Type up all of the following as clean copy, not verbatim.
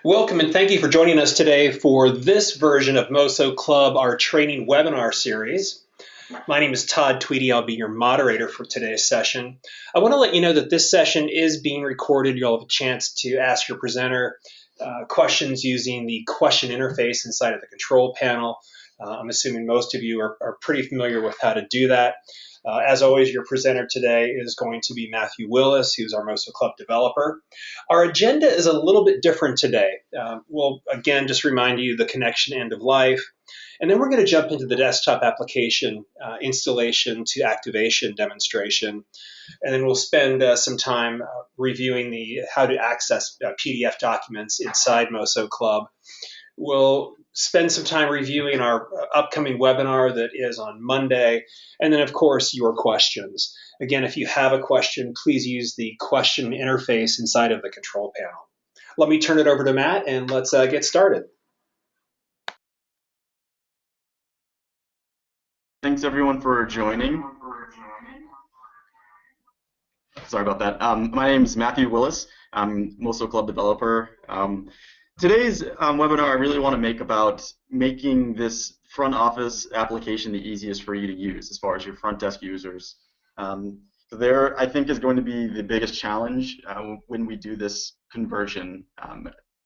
Welcome and thank you for joining us today for this version of MoSoClub, our training webinar series. My name is Todd Tweedy. I'll be your moderator for today's session. I want to let you know that this session is being recorded. You'll have a chance to ask your presenter questions using the question interface inside of the control panel. I'm assuming most of you are pretty familiar with how to do that. As always, your presenter today is going to be Matthew Willis, who's our MoSoClub developer. Our agenda is a little bit different today. We'll, again, just remind you the connection end of life. And then we're going to jump into the desktop application installation to activation demonstration. And then we'll spend some time reviewing how to access PDF documents inside MoSoClub. We'll spend some time reviewing our upcoming webinar that is on Monday, and then, of course, your questions. Again, if you have a question, please use the question interface inside of the control panel. Let me turn it over to Matt, and let's get started. Thanks, everyone, for joining. Sorry about that. My name is Matthew Willis. I'm MoSoClub developer. Today's webinar I really want to make about making this front office application the easiest for you to use as far as your front desk users. There, I think, is going to be the biggest challenge when we do this conversion.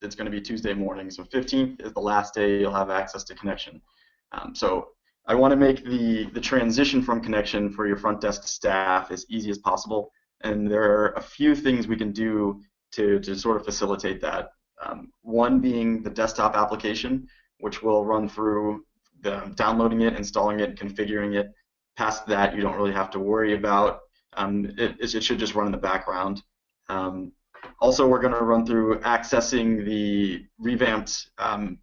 It's going to be Tuesday morning, so 15th is the last day you'll have access to connection. So I want to make the transition from connection for your front desk staff as easy as possible, and there are a few things we can do to sort of facilitate that. One being the desktop application, which will run through downloading it, installing it, configuring it. Past that, you don't really have to worry about. It should just run in the background. Also, we're going to run through accessing the revamped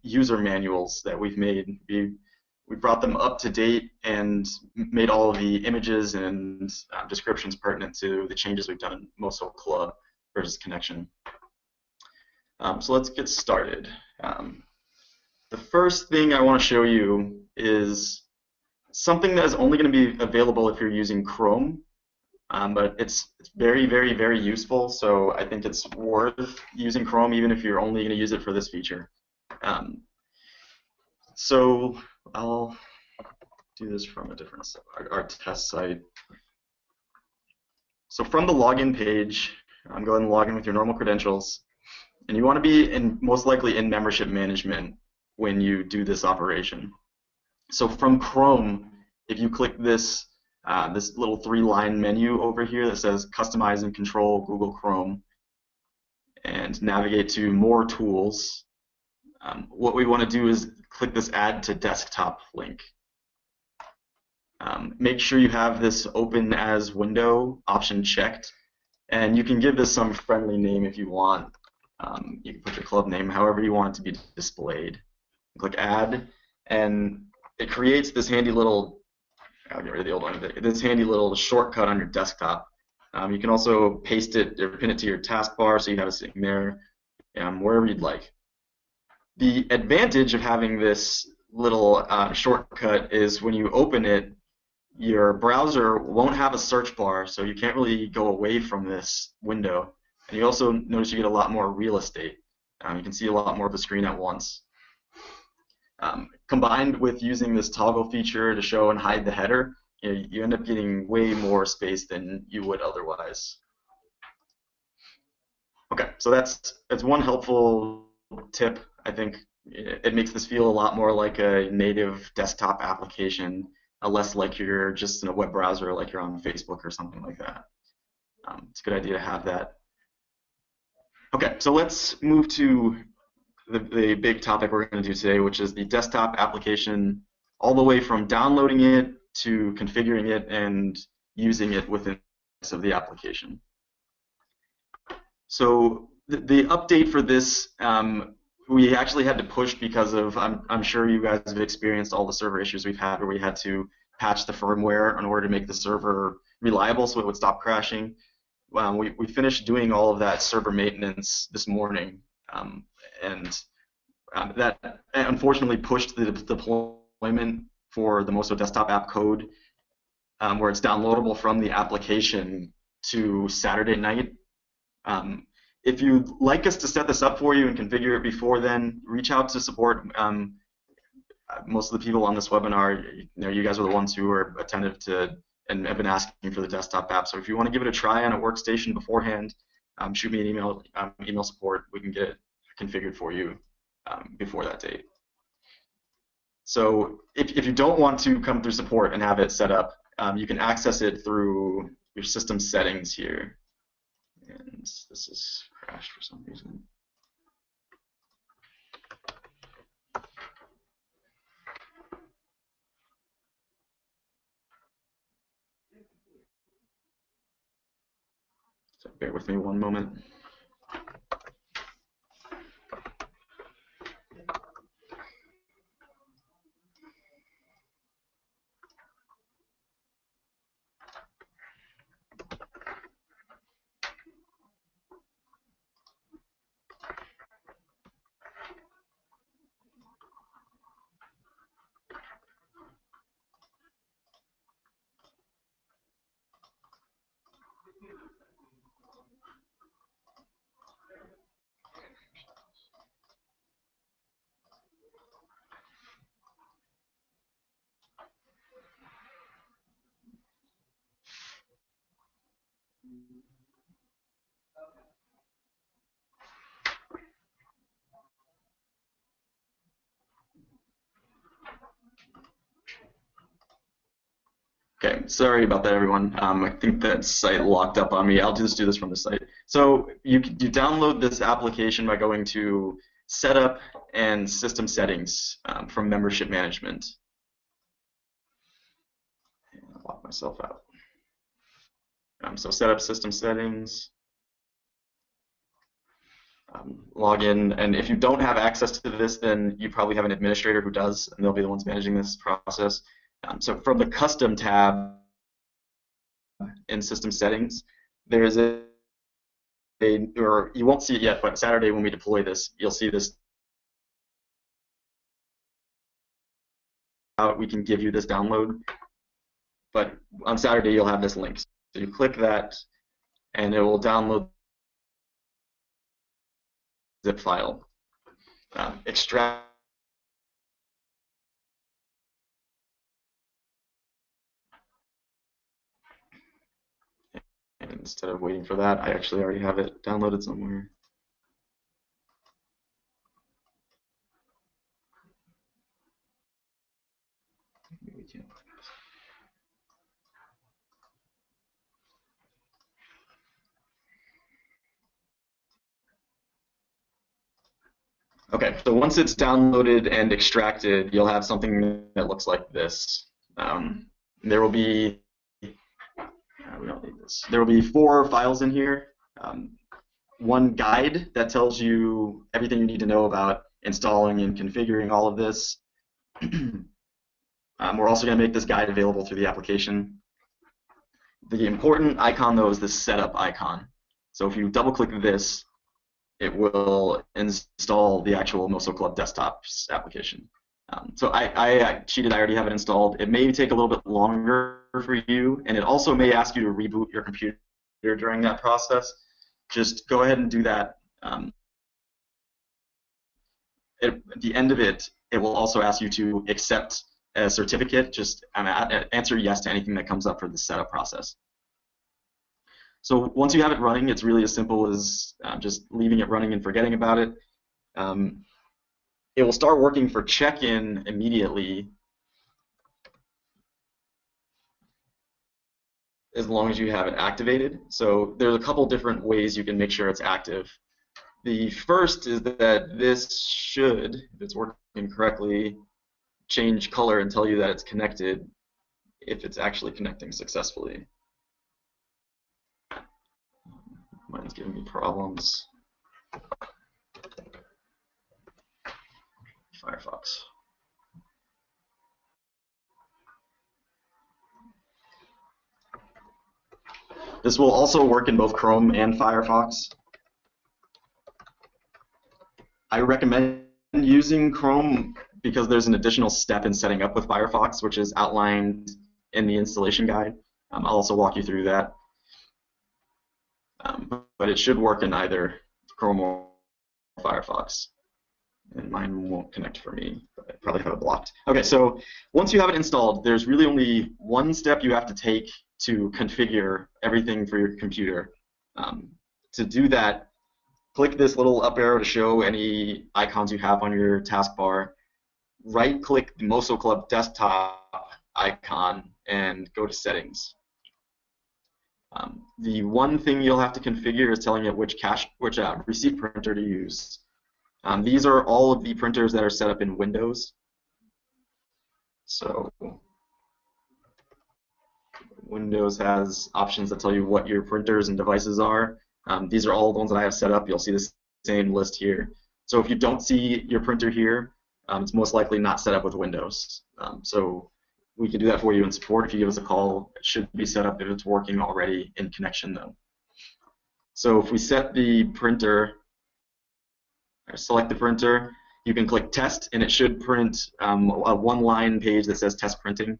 user manuals that we've made. We brought them up to date and made all of the images and descriptions pertinent to the changes we've done in MoSoClub versus connection. So let's get started. The first thing I want to show you is something that is only going to be available if you're using Chrome, but it's very, very, very useful, so I think it's worth using Chrome even if you're only going to use it for this feature. So I'll do this from a different site, our test site. So from the login page, I'm going to log in with your normal credentials. And you want to be most likely in membership management when you do this operation. So from Chrome, if you click this little three-line menu over here that says Customize and Control Google Chrome, and navigate to More Tools, what we want to do is click this Add to Desktop link. Make sure you have this Open as Window option checked, and you can give this some friendly name if you want. You can put your club name however you want it to be displayed. Click Add, and it creates this handy little, I'll get rid of the old one, this handy little shortcut on your desktop. You can also paste it or pin it to your taskbar so you have it sitting there wherever you'd like. The advantage of having this little shortcut is when you open it, your browser won't have a search bar, so you can't really go away from this window. And you also notice you get a lot more real estate. You can see a lot more of the screen at once. Combined with using this toggle feature to show and hide the header, you end up getting way more space than you would otherwise. Okay, so that's one helpful tip. I think it makes this feel a lot more like a native desktop application, less like you're just in a web browser, like you're on Facebook or something like that. It's a good idea to have that. Okay, so let's move to the big topic we're going to do today, which is the desktop application, all the way from downloading it to configuring it and using it within the application. So the update for this, we actually had to push because of, I'm sure you guys have experienced all the server issues we've had where we had to patch the firmware in order to make the server reliable so it would stop crashing. We finished doing all of that server maintenance this morning, and that unfortunately pushed the deployment for the MoSo desktop app code, where it's downloadable from the application, to Saturday night. If you'd like us to set this up for you and configure it before then, reach out to support. Most of the people on this webinar, you guys are the ones who are attentive to and have been asking for the desktop app. So if you want to give it a try on a workstation beforehand, shoot me an email, email support. We can get it configured for you before that date. So if you don't want to come through support and have it set up, you can access it through your system settings here. And this is crashed for some reason. So bear with me one moment. Okay, sorry about that, everyone. I think that site locked up on me. I'll just do this from the site. So you download this application by going to Setup and System Settings from Membership Management. I'll lock myself out. So Setup, System Settings, log in, and if you don't have access to this, then you probably have an administrator who does, and they'll be the ones managing this process. So from the Custom tab in System Settings, there is or you won't see it yet, but Saturday when we deploy this, you'll see this. We can give you this download, but on Saturday you'll have this link. So you click that, and it will download the zip file, extract. And instead of waiting for that, I actually already have it downloaded somewhere. Okay, so once it's downloaded and extracted, you'll have something that looks like this. There will be we don't need this. There will be 4 files in here. One guide that tells you everything you need to know about installing and configuring all of this. We're also going to make this guide available through the application. The important icon, though, is this setup icon. So if you double-click this, it will install the actual MoSoClub desktop application. So I cheated, I already have it installed. It may take a little bit longer for you, and it also may ask you to reboot your computer during that process. Just go ahead and do that. At the end of it, it will also ask you to accept a certificate. Just answer yes to anything that comes up for the setup process. So once you have it running, it's really as simple as just leaving it running and forgetting about it. It will start working for check-in immediately as long as you have it activated. So there's a couple different ways you can make sure it's active. The first is that this should, if it's working correctly, change color and tell you that it's connected if it's actually connecting successfully. Mine's giving me problems. Firefox. This will also work in both Chrome and Firefox. I recommend using Chrome because there's an additional step in setting up with Firefox, which is outlined in the installation guide. I'll also walk you through that. But it should work in either Chrome or Firefox. And mine won't connect for me, but I probably have it blocked. Okay, so once you have it installed, there's really only one step you have to take to configure everything for your computer. To do that, click this little up arrow to show any icons you have on your taskbar. Right-click the MoSoClub Desktop icon and go to Settings. The one thing you'll have to configure is telling it which receipt printer to use. These are all of the printers that are set up in Windows. So Windows has options that tell you what your printers and devices are. These are all the ones that I have set up. You'll see the same list here. So if you don't see your printer here, it's most likely not set up with Windows. So we can do that for you in support. If you give us a call, it should be set up if it's working already in connection though. So if we set the printer, or select the printer, you can click Test, and it should print a one-line page that says Test Printing.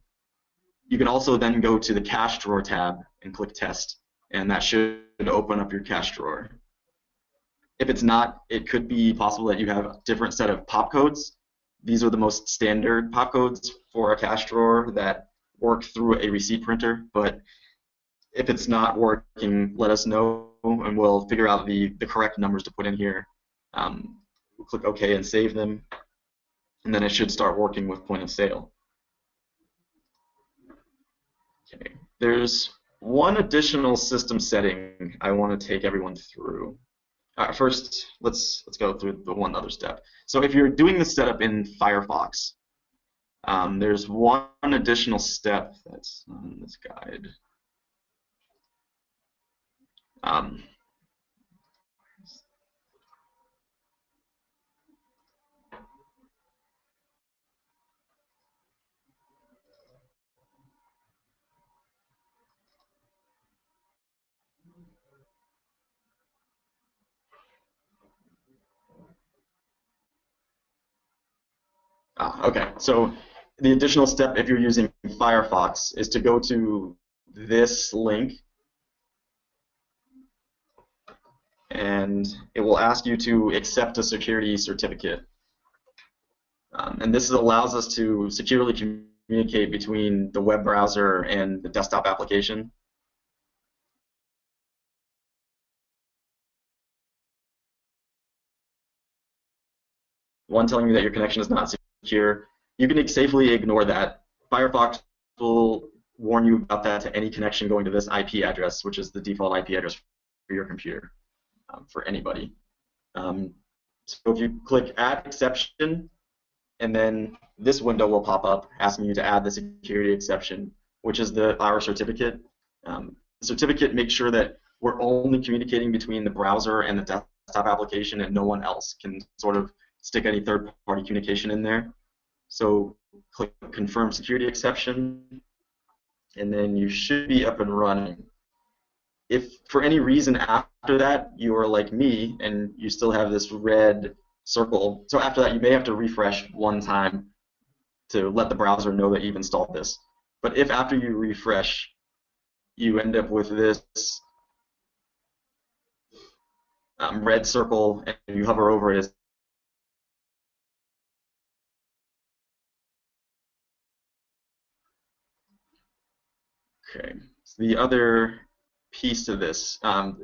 You can also then go to the Cache Drawer tab and click Test, and that should open up your cache drawer. If it's not, it could be possible that you have a different set of pop codes. These are the most standard pop codes for a cache drawer that work through a receipt printer, but if it's not working, let us know, and we'll figure out the correct numbers to put in here. We'll click OK and save them, and then it should start working with point of sale. Okay. There's one additional system setting I want to take everyone through. First, let's go through the one other step. So if you're doing the setup in Firefox, there's one additional step that's on this guide. Okay, so the additional step if you're using Firefox is to go to this link, and it will ask you to accept a security certificate. And this allows us to securely communicate between the web browser and the desktop application. One telling you that your connection is not secure. You can safely ignore that. Firefox will warn you about that to any connection going to this IP address, which is the default IP address for your computer, for anybody. So if you click Add Exception, and then this window will pop up asking you to add the security exception, which is our certificate. The certificate makes sure that we're only communicating between the browser and the desktop application, and no one else can sort of stick any third-party communication in there. So click Confirm Security Exception, and then you should be up and running. If for any reason after that you are like me and you still have this red circle, so after that you may have to refresh one time to let the browser know that you've installed this. But if after you refresh you end up with this red circle and you hover over it, okay. So the other piece to this,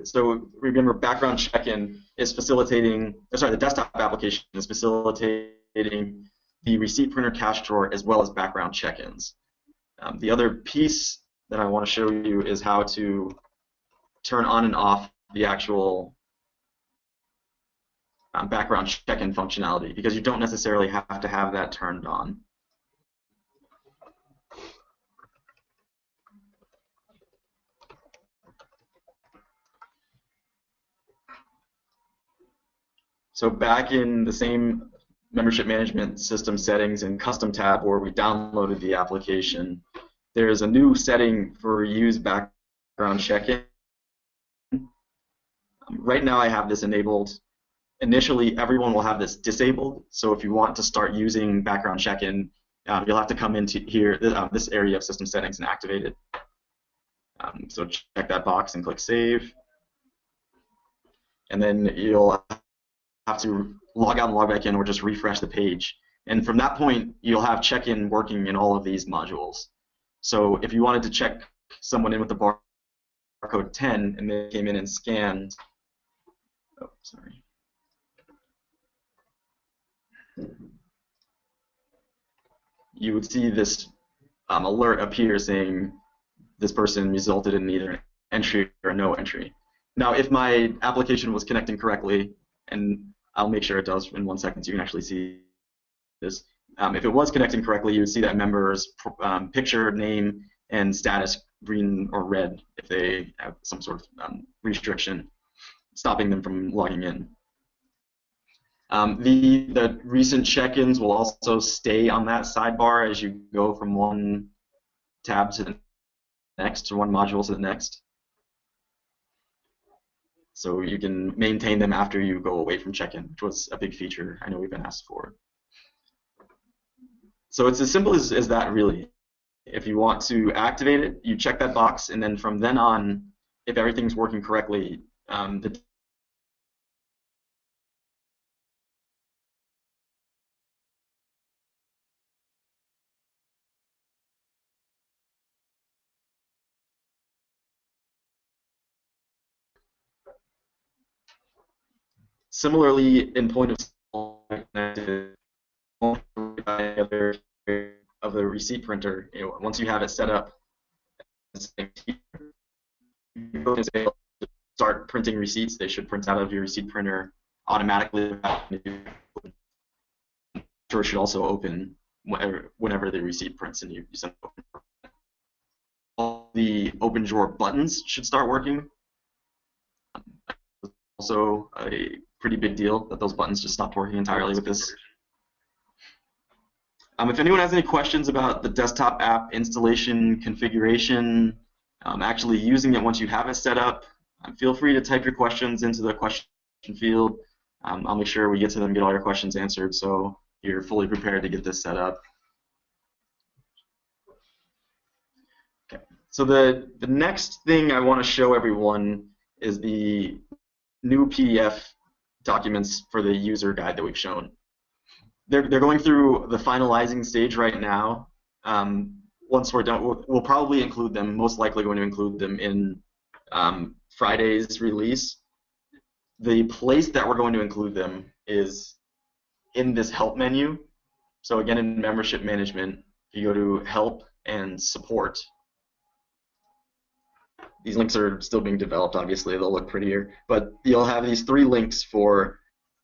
so remember, background check-in is facilitating, the desktop application is facilitating the receipt printer cache drawer as well as background check-ins. The other piece that I want to show you is how to turn on and off the actual background check-in functionality, because you don't necessarily have to have that turned on. So back in the same membership management system settings and custom tab where we downloaded the application, there's a new setting for use background check-in. Right now I have this enabled. Initially everyone will have this disabled, so if you want to start using background check-in, you'll have to come into here, this area of system settings, and activate it. So check that box and click Save. and then you'll have to log out and log back in or just refresh the page. And from that point, you'll have check-in working in all of these modules. So if you wanted to check someone in with the barcode 10 and they came in and scanned, oh, sorry. You would see this alert appear saying this person resulted in either an entry or no entry. Now, if my application was connecting correctly, and I'll make sure it does in 1 second so you can actually see this. If it was connecting correctly, you would see that member's picture, name, and status green or red if they have some sort of restriction stopping them from logging in. The recent check-ins will also stay on that sidebar as you go from one tab to the next, or one module to the next. So you can maintain them after you go away from check-in, which was a big feature I know we've been asked for. So it's as simple as that, really. If you want to activate it, you check that box, and then from then on, if everything's working correctly, similarly, in point of sale, of the receipt printer, once you have it set up, you start printing receipts. They should print out of your receipt printer automatically. It should also open whenever the receipt prints and you send it open. All the open drawer buttons should start working. Also a pretty big deal that those buttons just stopped working entirely with this. If anyone has any questions about the desktop app installation, configuration, actually using it once you have it set up, feel free to type your questions into the question field. I'll make sure we get to them, get all your questions answered, so you're fully prepared to get this set up. Okay. So the next thing I want to show everyone is the new PDF documents for the user guide that we've shown. They're going through the finalizing stage right now. Once we're done, we'll probably include them, most likely going to include them in Friday's release. The place that we're going to include them is in this help menu. So again, in membership management, you go to help and support. These links are still being developed, obviously, they'll look prettier, but you'll have these 3 links for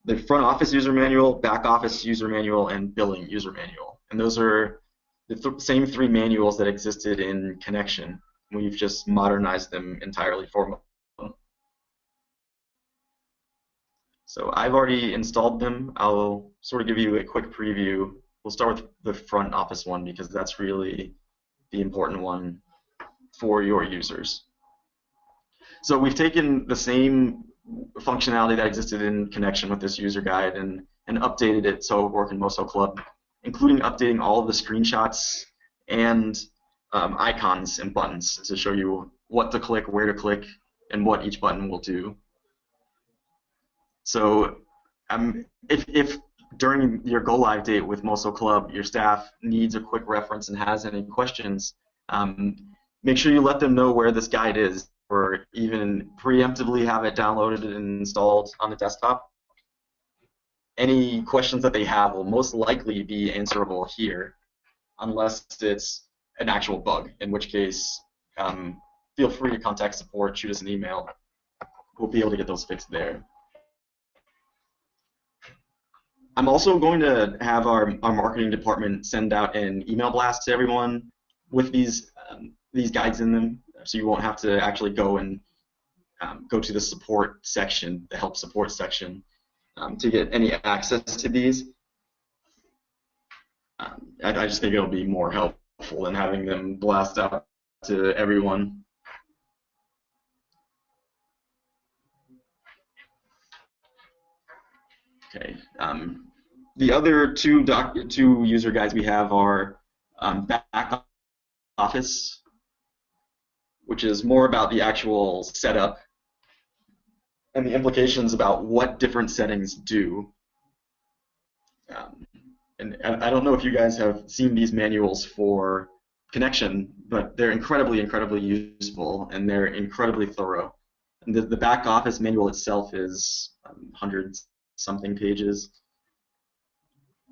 the front office user manual, back office user manual, and billing user manual. And those are the same 3 manuals that existed in Connection. We've just modernized them entirely for them. So I've already installed them. I'll sort of give you a quick preview. We'll start with the front office one because that's really the important one for your users. So we've taken the same functionality that existed in Connection with this user guide and updated it so it would work in MoSoClub, including updating all of the screenshots and icons and buttons to show you what to click, where to click, and what each button will do. So if during your go live date with MoSoClub your staff needs a quick reference and has any questions, make sure you let them know where this guide is, or even preemptively have it downloaded and installed on the desktop. Any questions that they have will most likely be answerable here, unless it's an actual bug, in which case feel free to contact support, shoot us an email. We'll be able to get those fixed there. I'm also going to have our marketing department send out an email blast to everyone with these guides in them, so you won't have to actually go and go to the support section, the help support section, to get any access to these. I just think it'll be more helpful than having them blast out to everyone. Okay. The other two user guides we have are back office, which is more about the actual setup, and the implications about what different settings do. And I don't know if you guys have seen these manuals for connection, but they're incredibly, incredibly useful, and they're incredibly thorough. And the back office manual itself is 100 something pages,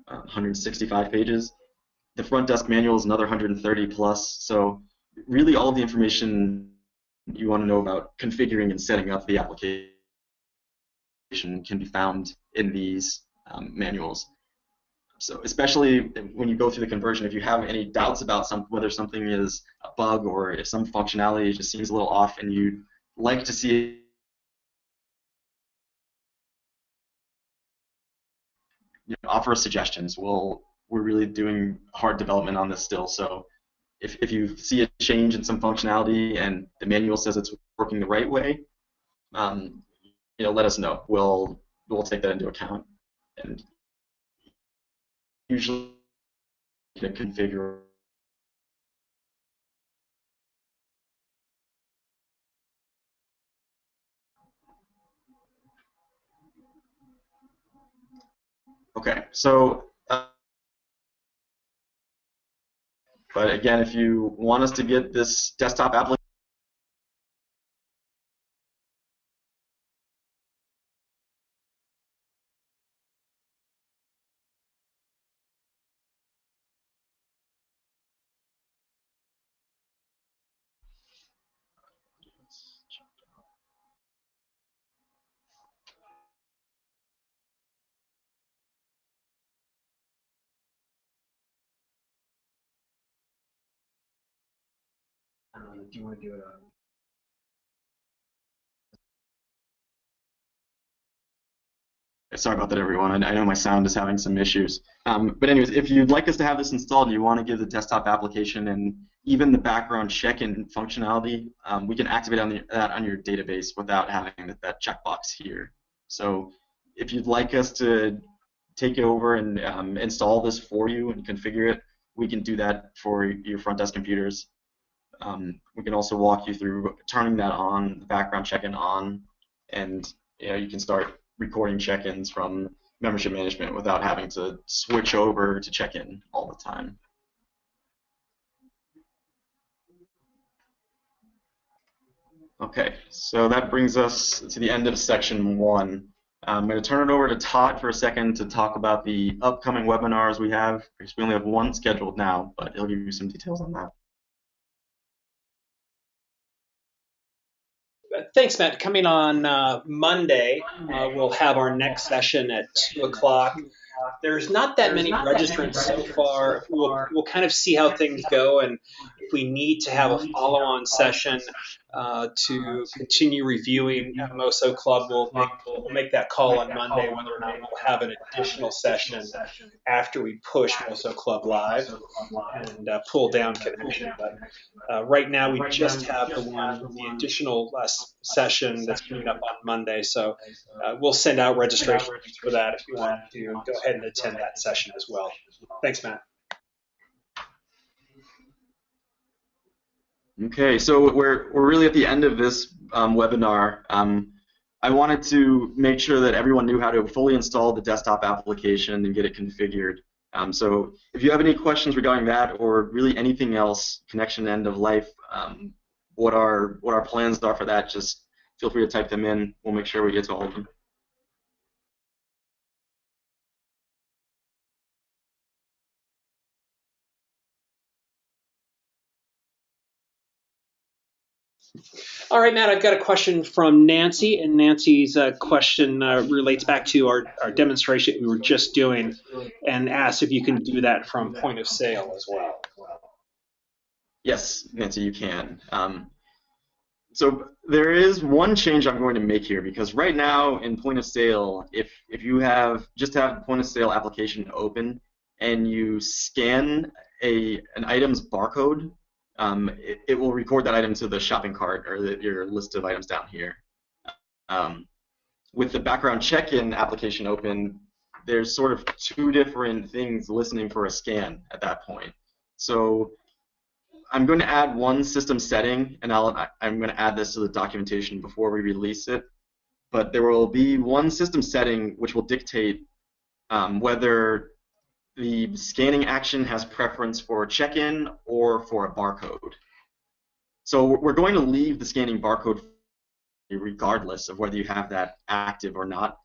165 pages. The front desk manual is another 130 plus. So really all of the information you want to know about configuring and setting up the application can be found in these manuals. So especially when you go through the conversion, if you have any doubts about whether something is a bug or if some functionality just seems a little off and you'd like to see offer suggestions, we're really doing hard development on this still. So if you see a change in some functionality and the manual says it's working the right way, let us know. We'll take that into account, and usually configure. Okay, so but again, if you want us to get this desktop application, Do you want to do it sorry about that, everyone. I know my sound is having some issues. But anyways, if you'd like us to have this installed, you want to give the desktop application and even the background check-in functionality, we can activate that on your database without having that checkbox here. So if you'd like us to take it over and install this for you and configure it, we can do that for your front desk computers. We can also walk you through turning that on, the background check-in on, and you can start recording check-ins from membership management without having to switch over to check-in all the time. Okay, so that brings us to the end of section 1. I'm going to turn it over to Todd for a second to talk about the upcoming webinars we have, because we only have one scheduled now, but he'll give you some details on that. Thanks, Matt. Coming on Monday, we'll have our next session at 2 o'clock. There's not that many registrants so far. We'll kind of see how things go, and if we need to have a follow-on session to continue reviewing MoSoClub, we'll make that call on Monday whether or not we'll have an additional session after we push MoSoClub live and pull down connection. But right now we just have the additional session that's coming up on Monday. So we'll send out registration for that if you want to go ahead and attend that session as well. Thanks, Matt. Okay, so we're really at the end of this webinar. I wanted to make sure that everyone knew how to fully install the desktop application and get it configured. So if you have any questions regarding that or really anything else, connection end of life, what our plans are for that, just feel free to type them in. We'll make sure we get to all of them. All right, Matt, I've got a question from Nancy, and Nancy's question relates back to our demonstration we were just doing and asks if you can do that from point of sale as well. Yes, Nancy, you can. So there is one change I'm going to make here, because right now in point of sale, if you just have the point of sale application open and you scan an item's barcode, it will record that item to the shopping cart or your list of items down here. With the background check-in application open, there's sort of two different things listening for a scan at that point. So I'm going to add one system setting, and I'm going to add this to the documentation before we release it. but there will be one system setting which will dictate whether the scanning action has preference for check-in or for a barcode. So we're going to leave the scanning barcode regardless of whether you have that active or not.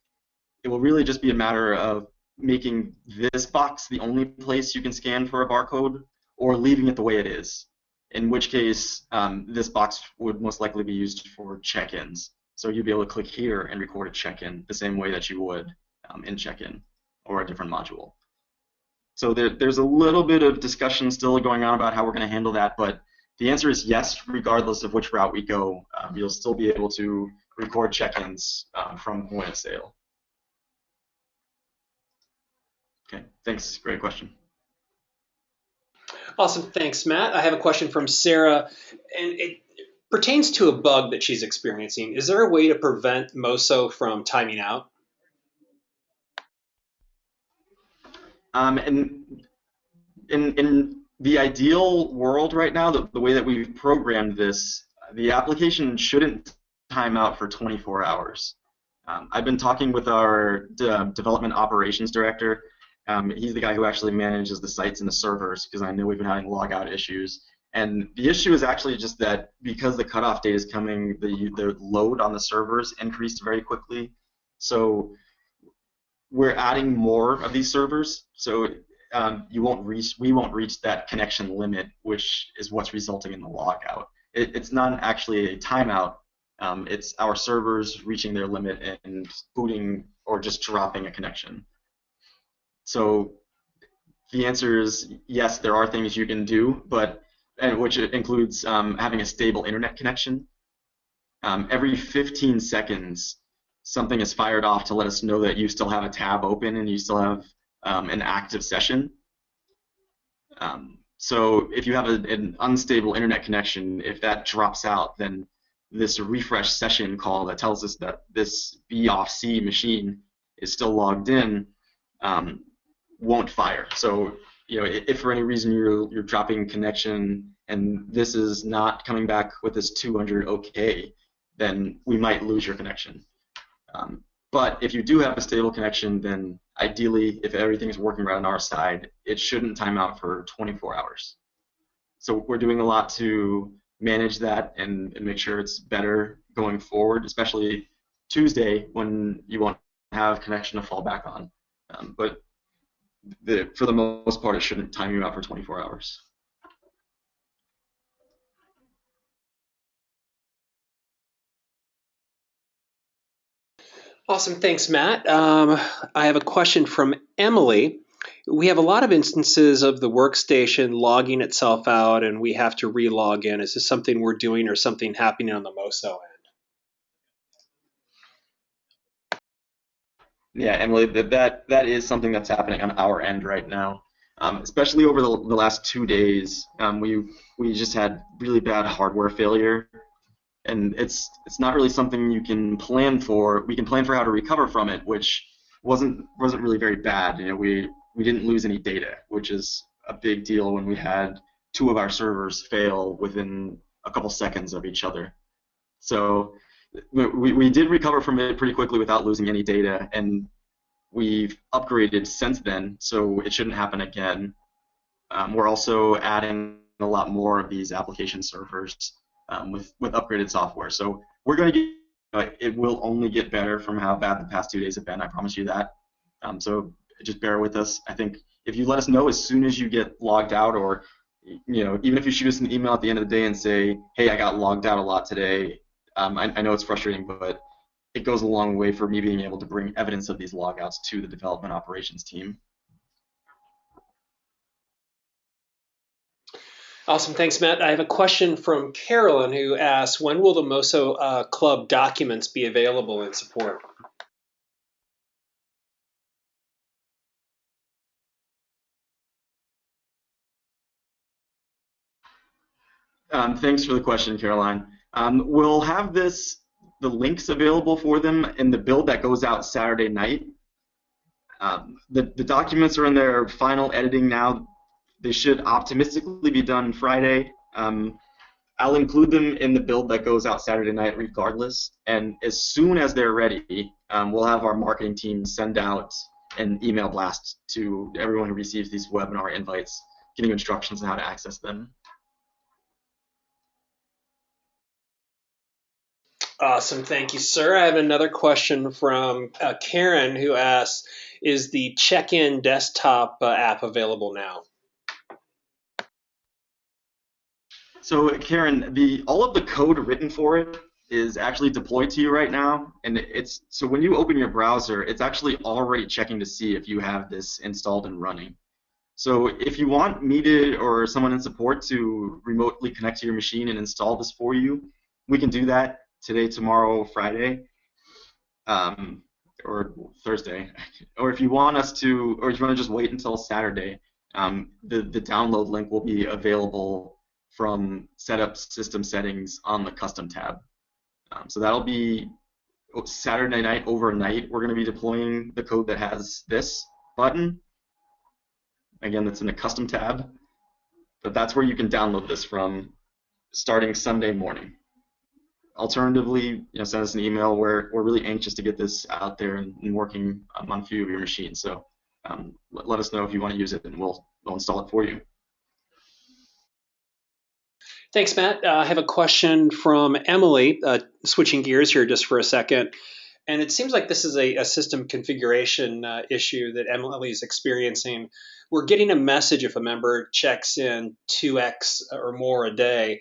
It will really just be a matter of making this box the only place you can scan for a barcode, or leaving it the way it is, in which case this box would most likely be used for check-ins. So you'd be able to click here and record a check-in the same way that you would in check-in or a different module. So there's a little bit of discussion still going on about how we're going to handle that, but the answer is yes, regardless of which route we go. You'll still be able to record check-ins from point of sale. Okay, thanks. Great question. Awesome, thanks, Matt. I have a question from Sarah, and it pertains to a bug that she's experiencing. Is there a way to prevent Moso from timing out? In the ideal world right now, the way that we've programmed this, the application shouldn't time out for 24 hours. I've been talking with our development operations director. He's the guy who actually manages the sites and the servers, because I know we've been having logout issues. And the issue is actually just that because the cutoff date is coming, the load on the servers increased very quickly. So we're adding more of these servers. So we won't reach that connection limit, which is what's resulting in the logout. It's not actually a timeout. It's our servers reaching their limit and booting or just dropping a connection. So the answer is yes, there are things you can do, which includes having a stable internet connection. Every 15 seconds, something is fired off to let us know that you still have a tab open and you still have an active session. So if you have an unstable internet connection, if that drops out, then this refresh session call that tells us that this B off C machine is still logged in won't fire. So if for any reason you're dropping connection and this is not coming back with this 200 OK, then we might lose your connection. But if you do have a stable connection, then ideally, if everything is working right on our side, it shouldn't time out for 24 hours. So we're doing a lot to manage that and make sure it's better going forward, especially Tuesday when you won't have connection to fall back on. But for the most part, it shouldn't time you out for 24 hours. Awesome, thanks, Matt. I have a question from Emily. We have a lot of instances of the workstation logging itself out, and we have to re-log in. Is this something we're doing or something happening on the MoSo end? Yeah, Emily, that is something that's happening on our end right now. Especially over the last 2 days, we just had really bad hardware failure. And it's not really something you can plan for. We can plan for how to recover from it, which wasn't really very bad. We didn't lose any data, which is a big deal when we had 2 of our servers fail within a couple seconds of each other. So we did recover from it pretty quickly without losing any data, and we've upgraded since then, so it shouldn't happen again. We're also adding a lot more of these application servers with upgraded software. So we're going to get, it will only get better from how bad the past 2 days have been, I promise you that. So just bear with us. I think if you let us know as soon as you get logged out, or even if you shoot us an email at the end of the day and say, hey, I got logged out a lot today, I know it's frustrating, but it goes a long way for me being able to bring evidence of these logouts to the development operations team. Awesome, thanks, Matt. I have a question from Carolyn who asks, when will the MoSoClub documents be available in support? Thanks for the question, Caroline. We'll have the links available for them in the build that goes out Saturday night. The documents are in their final editing now. They should optimistically be done Friday. I'll include them in the build that goes out Saturday night regardless, and as soon as they're ready, we'll have our marketing team send out an email blast to everyone who receives these webinar invites, giving you instructions on how to access them. Awesome, thank you, sir. I have another question from Karen, who asks, is the CheckIn Desktop app available now? So Karen, all of the code written for it is actually deployed to you right now, and so when you open your browser, it's actually already checking to see if you have this installed and running. So if you want me to or someone in support to remotely connect to your machine and install this for you, we can do that today, tomorrow, Friday, or Thursday. Or if you want us to, or if you want to just wait until Saturday, the download link will be available from Setup System Settings on the Custom tab. So that'll be Saturday night overnight. We're going to be deploying the code that has this button. Again, that's in the Custom tab. But that's where you can download this from starting Sunday morning. Alternatively, send us an email. We're really anxious to get this out there and working on a few of your machines. So let us know if you want to use it, and we'll install it for you. Thanks, Matt. I have a question from Emily, switching gears here just for a second. And it seems like this is a system configuration issue that Emily is experiencing. We're getting a message if a member checks in 2x or more a day.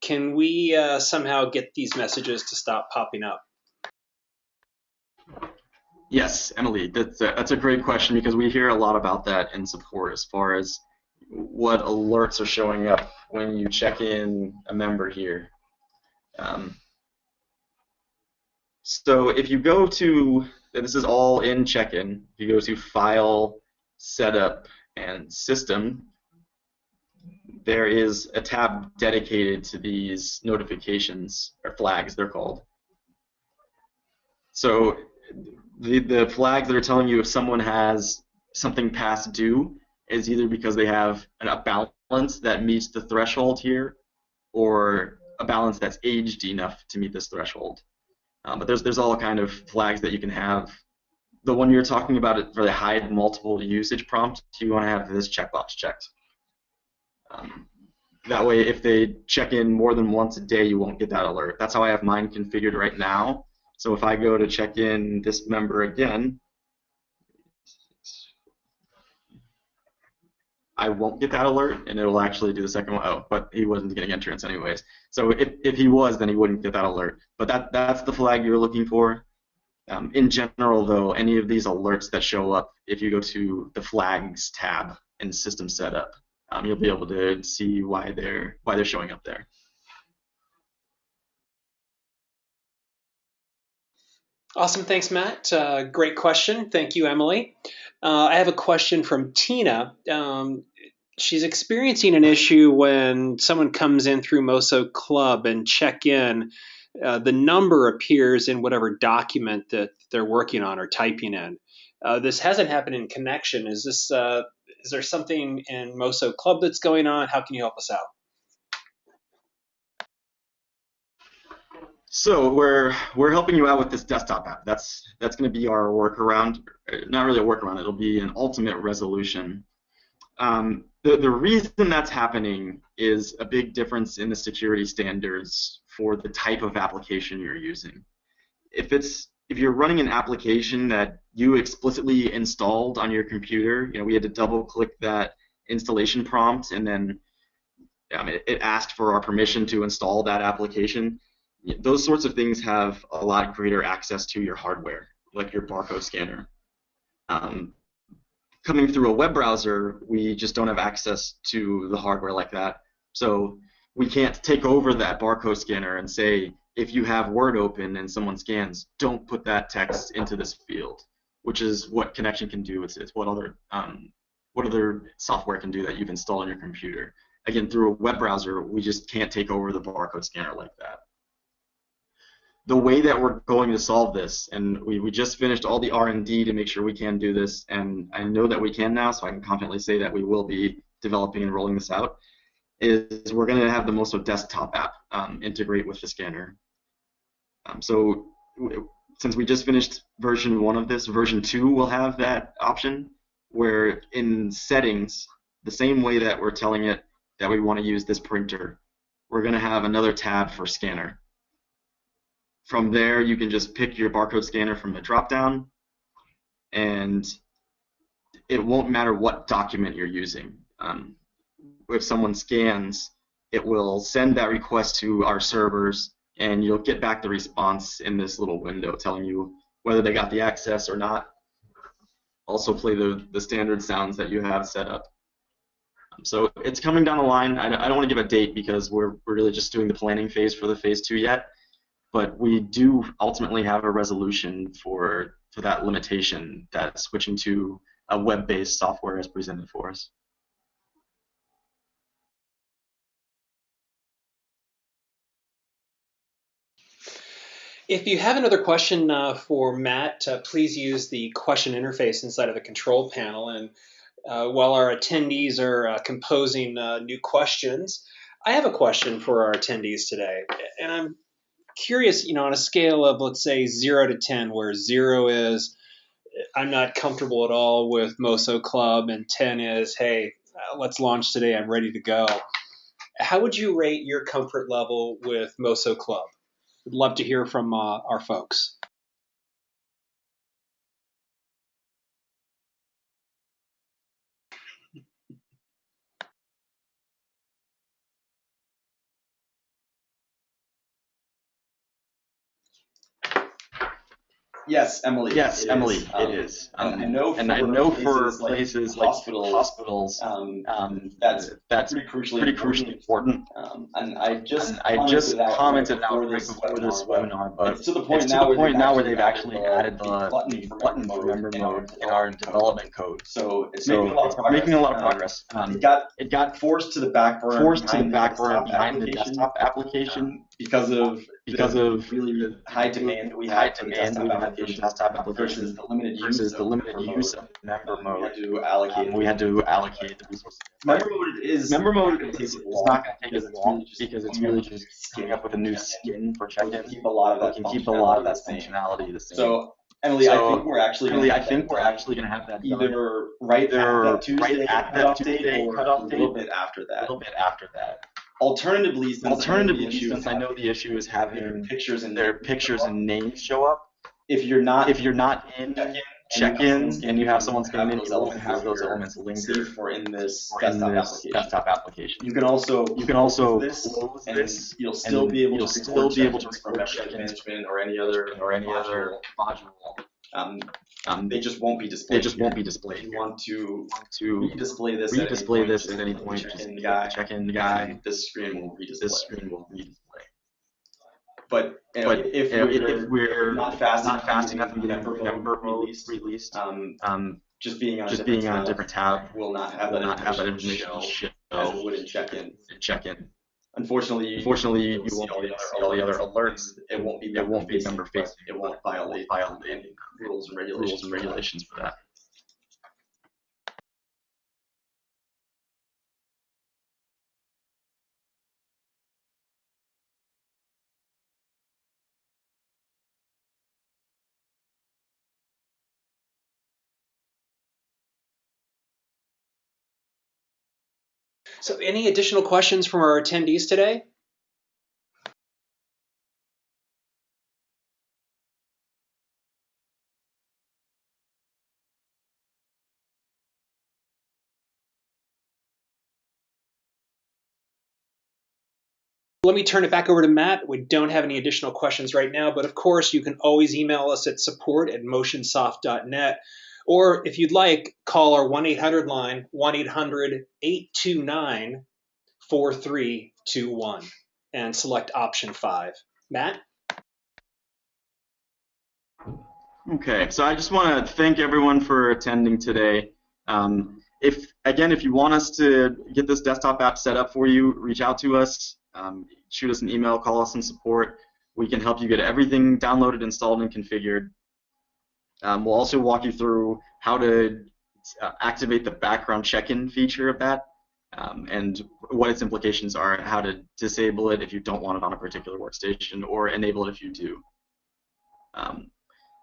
Can we somehow get these messages to stop popping up? Yes, Emily, that's a great question, because we hear a lot about that in support as far as what alerts are showing up when you check in a member here. So if you go to, this is all in CheckIn, if you go to File, Setup, and System, there is a tab dedicated to these notifications, or flags they're called. So the flags that are telling you if someone has something past due is either because they have a balance that meets the threshold here, or a balance that's aged enough to meet this threshold. But there's all kind of flags that you can have. The one you're talking about for the hide multiple usage prompt, you want to have this checkbox checked. That way, if they check in more than once a day, you won't get that alert. That's how I have mine configured right now. So if I go to check in this member again, I won't get that alert, and it will actually do the second one. Oh, but he wasn't getting entrance anyways. So if he was, then he wouldn't get that alert. But that's the flag you're looking for. In general, though, any of these alerts that show up, if you go to the Flags tab in System Setup, you'll be able to see why they're showing up there. Awesome, thanks, Matt. Great question. Thank you, Emily. I have a question from Tina. She's experiencing an issue when someone comes in through MoSoClub and check in. The number appears in whatever document that they're working on or typing in. This hasn't happened in connection. Is there something in MoSoClub that's going on? How can you help us out? So we're helping you out with this desktop app. That's going to be our workaround. Not really a workaround. It'll be an ultimate resolution. The reason that's happening is a big difference in the security standards for the type of application you're using. If you're running an application that you explicitly installed on your computer, we had to double-click that installation prompt, and then it asked for our permission to install that application. Those sorts of things have a lot greater access to your hardware, like your barcode scanner. Coming through a web browser, we just don't have access to the hardware like that. So we can't take over that barcode scanner and say, if you have Word open and someone scans, don't put that text into this field, which is what Connection can do. It's what other software can do that you've installed on your computer. Again, through a web browser, we just can't take over the barcode scanner like that. The way that we're going to solve this, and we just finished all the R&D to make sure we can do this, and I know that we can now, so I can confidently say that we will be developing and rolling this out, is we're going to have the MoSo Desktop App integrate with the scanner. Since we just finished version 1 of this, version 2 will have that option where in settings, the same way that we're telling it that we want to use this printer, we're going to have another tab for scanner. From there, you can just pick your barcode scanner from the drop-down, and it won't matter what document you're using. If someone scans, it will send that request to our servers, and you'll get back the response in this little window telling you whether they got the access or not. Also play the standard sounds that you have set up. So it's coming down the line. I don't want to give a date because we're really just doing the planning phase for the phase 2 yet, but we do ultimately have a resolution for that limitation that switching to a web-based software is presented for us. If you have another question for Matt, please use the question interface inside of the control panel. And while our attendees are composing new questions, I have a question for our attendees today. And I'm curious, on a scale of, let's say, 0 to 10, where 0 is, I'm not comfortable at all with MoSoClub, and 10 is, hey, let's launch today, I'm ready to go. How would you rate your comfort level with MoSoClub? We'd love to hear from our folks. Yes, Emily. Yes, Emily, it is. And I know for places like hospitals, that's pretty crucially important. And I just commented out right before this webinar, but it's to the point now where they've actually added the button for member mode in our development code. So it's making a lot of progress. It got forced to the back burner behind the desktop application because of really the high demand we had for the desktop application versus the limited use of member mode. We had to allocate the resources. Member mode is not going to take as long because it's really just coming up with a new skin for CheckIn. We can keep a lot of that functionality the same. So Emily, I think we're actually going to have that either right at that Tuesday cutoff date, a little bit after that. Alternatively, since I know the issue is having their pictures and names show up, if you're not in CheckIn and you have someone scan in, you won't have those elements linger for in this desktop application. You can also close this, and you'll still be able to record CheckIn management or any other module. They just won't be displayed. If you want to redisplay this at any point, just CheckIn guy. This screen will redisplay. But if we're not fast enough in getting member mode released, just being on a different tab will not have that information show as it would in CheckIn. Unfortunately, you won't be able to see all the other alerts. It won't be member facing. It won't violate any rules and regulations for that. So any additional questions from our attendees today? Let me turn it back over to Matt. We don't have any additional questions right now, but of course you can always email us at support@motionsoft.net. Or if you'd like, call our 1-800 line, 1-800-829-4321, and select option 5. Matt? Okay, so I just want to thank everyone for attending today. If you want us to get this desktop app set up for you, reach out to us, shoot us an email, call us in support. We can help you get everything downloaded, installed, and configured. We'll also walk you through how to activate the background check-in feature of that. and what its implications are, and how to disable it if you don't want it on a particular workstation, or enable it if you do.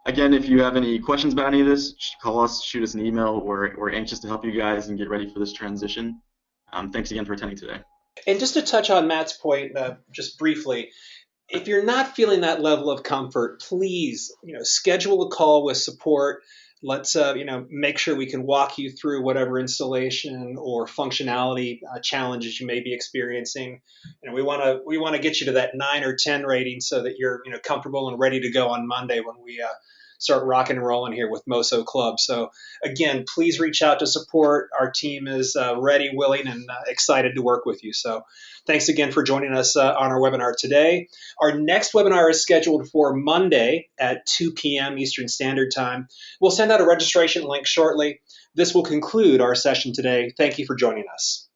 Again, if you have any questions about any of this, call us, shoot us an email. We're anxious to help you guys and get ready for this transition. Thanks again for attending today. And just to touch on Matt's point, just briefly, if you're not feeling that level of comfort, please, schedule a call with support. Let's, make sure we can walk you through whatever installation or functionality challenges you may be experiencing. We want to get you to that 9 or 10 rating so that you're, comfortable and ready to go on Monday when we start rocking and rolling here with MoSoClub. So again, please reach out to support. Our team is ready, willing, and excited to work with you. So thanks again for joining us on our webinar today. Our next webinar is scheduled for Monday at 2 p.m. Eastern Standard Time. We'll send out a registration link shortly. This will conclude our session today. Thank you for joining us.